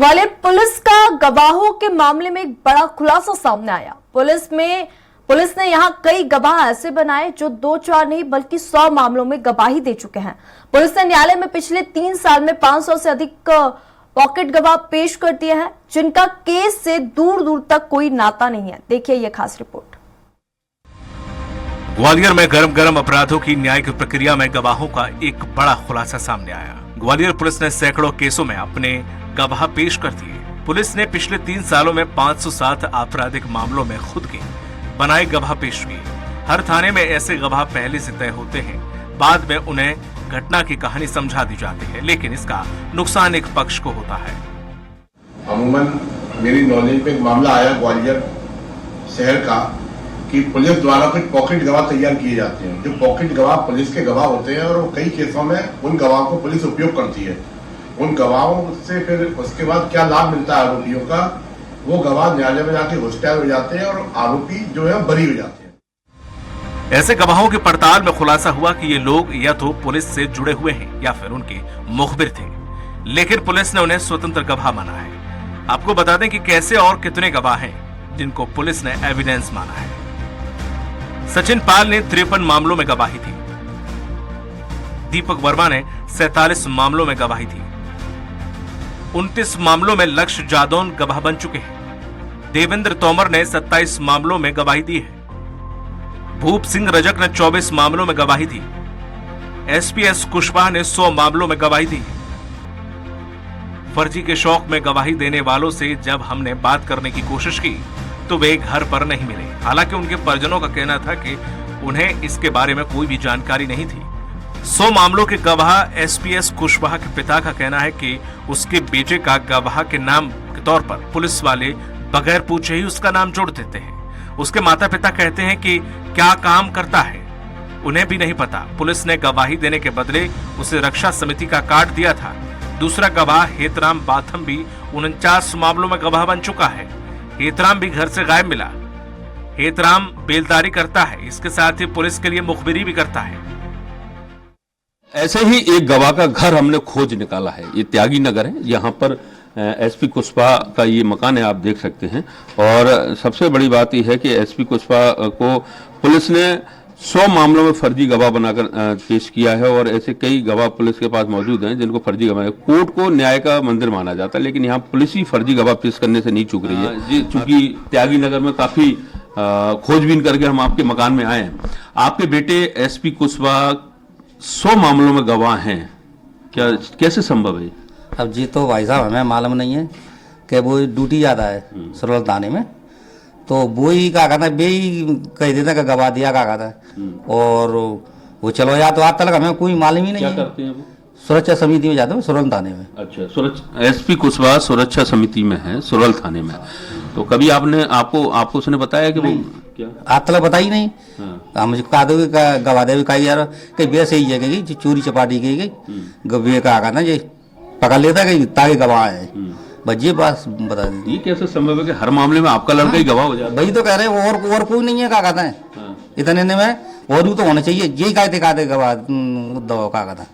Gwalior police का गवाहों के मामले में एक बड़ा खुलासा सामने आया। पुलिस ने यहां कई गवाह ऐसे बनाए जो 2-4 नहीं बल्कि 100 मामलों में गवाही दे चुके हैं। पुलिस ने न्यायालय में पिछले 3 साल में 500 से अधिक पॉकेट गवाह पेश कर दिए हैं, जिनका केस से दूर दूर तक कोई नाता नहीं है। देखिए ये खास रिपोर्ट। ग्वालियर में गरम अपराधों की न्यायिक प्रक्रिया में गवाहों का एक बड़ा खुलासा सामने आया। ग्वालियर पुलिस ने सैकड़ों केसों में अपने गवाह पेश कर दिए। पुलिस ने पिछले 3 सालों में 507 आपराधिक मामलों में खुद के बनाए गवाह पेश किए। हर थाने में ऐसे गवाह पहले से तय होते हैं, बाद में उन्हें घटना की कहानी समझा दी जाती है, लेकिन इसका नुकसान एक पक्ष को होता है। अमूमन मेरी नॉलेज में एक मामला आया ग्वालियर शहर का कि पुलिस द्वारा कुछ पॉकेट गवाह तैयार किए जाते हैं। जो पॉकेट गवाह पुलिस के गवाह होते हैं और कई केसों में उन गवाहों को पुलिस उपयोग करती है। उन गवाहों से फिर उसके बाद क्या लाभ मिलता है आरोपियों का, वो गवाह न्यायालय में जाके होस्टाइल हो जाते हैं और आरोपी जो है बरी हो जाते हैं। ऐसे गवाहों की पड़ताल में खुलासा हुआ कि ये लोग या तो पुलिस से जुड़े हुए हैं या फिर उनके मुखबिर थे, लेकिन पुलिस ने उन्हें स्वतंत्र गवाह माना है। आपको बता दें कि कैसे और कितने गवाह हैं जिनको पुलिस ने एविडेंस माना है। सचिन पाल ने 53 मामलों में गवाही दी। दीपक वर्मा ने 47 मामलों में गवाही दी। 29 मामलों में लक्ष्य जादौन गवाह बन चुके हैं। देवेंद्र तोमर ने 27 मामलों में गवाही दी है। भूप सिंह रजक ने 24 मामलों में गवाही दी। एसपीएस कुशवाहा ने 100 मामलों में गवाही दी। फर्जी के शौक में गवाही देने वालों से जब हमने बात करने की कोशिश की तो वे घर पर नहीं मिले। हालांकि उनके परिजनों का कहना था कि उन्हें इसके बारे में कोई भी जानकारी नहीं थी। 100 मामलों के गवाह एसपीएस कुशवाहा के पिता का कहना है कि उसके बेटे का गवाह के नाम के तौर पर पुलिस वाले बगैर पूछे ही उसका नाम जोड़ देते हैं। उसके माता पिता कहते हैं कि क्या काम करता है उन्हें भी नहीं पता। पुलिस ने गवाही देने के बदले उसे रक्षा समिति का कार्ड दिया था। दूसरा गवाह हेतराम बाथम भी 49 मामलों में गवाह बन चुका है। हेतराम भी घर से गायब मिला। हेतराम बेलदारी करता है, इसके साथ ही पुलिस के लिए मुखबिरी भी करता है। ऐसे ही एक गवाह का घर हमने खोज निकाला है। ये त्यागी नगर है, यहाँ पर एसपी कुशवाहा का ये मकान है, आप देख सकते हैं। और सबसे बड़ी बात यह है कि एसपी कुशवाहा को पुलिस ने 100 मामलों में फर्जी गवाह बनाकर पेश किया है और ऐसे कई गवाह पुलिस के पास मौजूद हैं जिनको फर्जी गवाह है। कोर्ट को न्याय का मंदिर माना जाता है, लेकिन यहाँ पुलिस ही फर्जी गवाह पेश करने से नहीं चूक रही है। जी, चूंकि त्यागी नगर में काफी खोजबीन करके हम आपके मकान में आए हैं। आपके बेटे एसपी कुशवाहा 100 मामलों में गवाह हैं, क्या कैसे संभव है? अब जी तो भाई साहब हमें मालूम नहीं है कि वो ड्यूटी ज़्यादा है सुरल थाने में, तो वो ही क्या कहता है, वे ही कह देता है गवाह दिया क्या कहता है। और वो चलो या तो आज तक हमें कोई मालूम ही नहीं है। क्या करते हैं वो? सुरक्षा समिति में जाते हैं सुरल थाने में। अच्छा, सुरक्षा एसपी कुशवाहा सुरक्षा समिति में है सुरल थाने में। तो कभी आपको उसने बताया कि वो क्या आज तक बताई नहीं। हाँ। मुझे कहा दो गवाह दे कही यार कहीं वैसे ही है कि चोरी चपाटी की गई कहा कहना जी पकड़ लेता कि ताकि गवाह है। बस ये बात बता दी। ये कैसे संभव है कि हर मामले में आपका लड़का ही गवाह हो जाए? वही तो कह रहे हैं, और कोई नहीं है क्या कहता है। इतने में और भी तो होना चाहिए। यही कहते गवाह दवा क्या कहता है।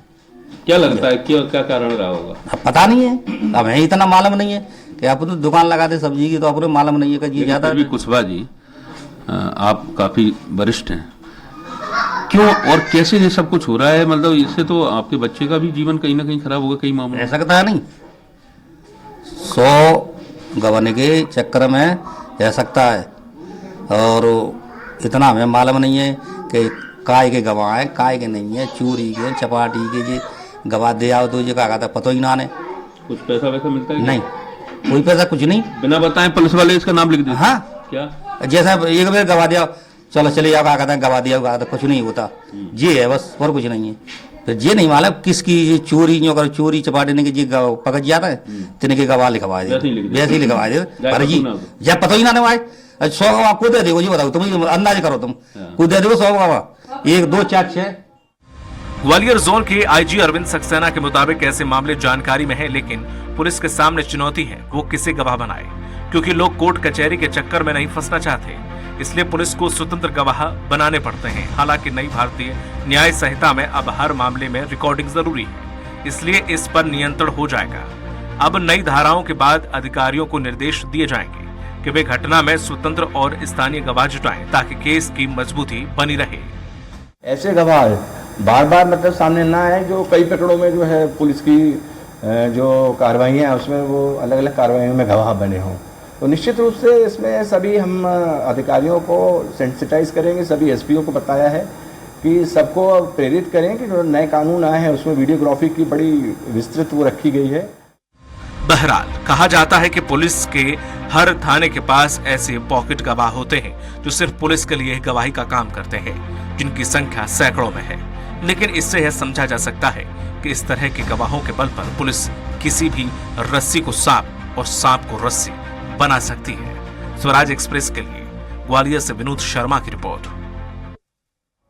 क्या लगता है क्या कारण रहा होगा? अब पता नहीं है, अब हमें इतना मालूम नहीं है कि आप तो दुकान लगाते सब्जी की, तो आपको मालूम नहीं है कि ये ज्यादा। कुशवाहा जी, आप काफी वरिष्ठ हैं, क्यों और कैसे ये सब कुछ हो रहा है? मतलब इससे तो आपके बच्चे का भी जीवन कहीं ना कहीं खराब होगा कई मामलों में। ऐसा कहता है नहीं, 100 गवाने के चक्कर में रह सकता है। और इतना हमें मालूम नहीं है कि काय के गवाह है काय के नहीं है, चोरी के चपाटी के जी गवाह दे आओ तो ये क्या कहता है पता ही ना आने। कुछ पैसा वैसा मिलता है? नहीं, कोई पैसा कुछ नहीं। बिना बताए पुलिस वाले इसका नाम लिख देते? हाँ, क्या जैसा एक बार गवाह दिया चलो चले जाओ क्या कहता है गवाह दिया कुछ नहीं होता। ये है बस, और कुछ नहीं है। तो ये नहीं मालूम किसकी चोरी जो अगर चोरी चपाटी ने जी पकड़ जाता है तेने के गवाह लिखवा दे, वैसे ही लिखवा दे जी जब पता ही ना भाई। 100 गवाह को दे दो, ये बताओ तुम अंदाज करो, तुम को दे दो 100 गवाह 1 2 4 6। ग्वालियर जोन के आईजी अरविंद सक्सेना के मुताबिक ऐसे मामले जानकारी में है, लेकिन पुलिस के सामने चुनौती है वो किसे गवाह बनाए, क्योंकि लोग कोर्ट कचहरी के चक्कर में नहीं फंसना चाहते। इसलिए पुलिस को स्वतंत्र गवाह बनाने पड़ते हैं। हालांकि नई भारतीय न्याय संहिता में अब हर मामले में रिकॉर्डिंग जरूरी है, इसलिए इस पर नियंत्रण हो जाएगा। अब नई धाराओं के बाद अधिकारियों को निर्देश दिए जाएंगे कि वे घटना में स्वतंत्र और स्थानीय गवाह जुटाएं ताकि केस की मजबूती बनी रहे। ऐसे गवाह बार बार मतलब सामने ना आए जो कई प्रकरणों में जो है पुलिस की जो कार्रवाइयाँ हैं उसमें वो अलग अलग कार्रवाइयों में गवाह बने हों। तो निश्चित रूप से इसमें सभी हम अधिकारियों को सेंसिटाइज करेंगे, सभी एसपीओ को बताया है कि सबको प्रेरित करें कि जो नए कानून आए हैं उसमें वीडियोग्राफी की बड़ी विस्तृत वो रखी गई है। बहरहाल कहा जाता है कि पुलिस के हर थाने के पास ऐसे पॉकेट गवाह होते हैं जो सिर्फ पुलिस के लिए गवाही का काम करते हैं, जिनकी संख्या सैकड़ों में है। लेकिन इससे यह समझा जा सकता है कि इस तरह के गवाहों के बल पर पुलिस किसी भी रस्सी को सांप और सांप को रस्सी बना सकती है। स्वराज एक्सप्रेस के लिए ग्वालियर से विनोद शर्मा की रिपोर्ट।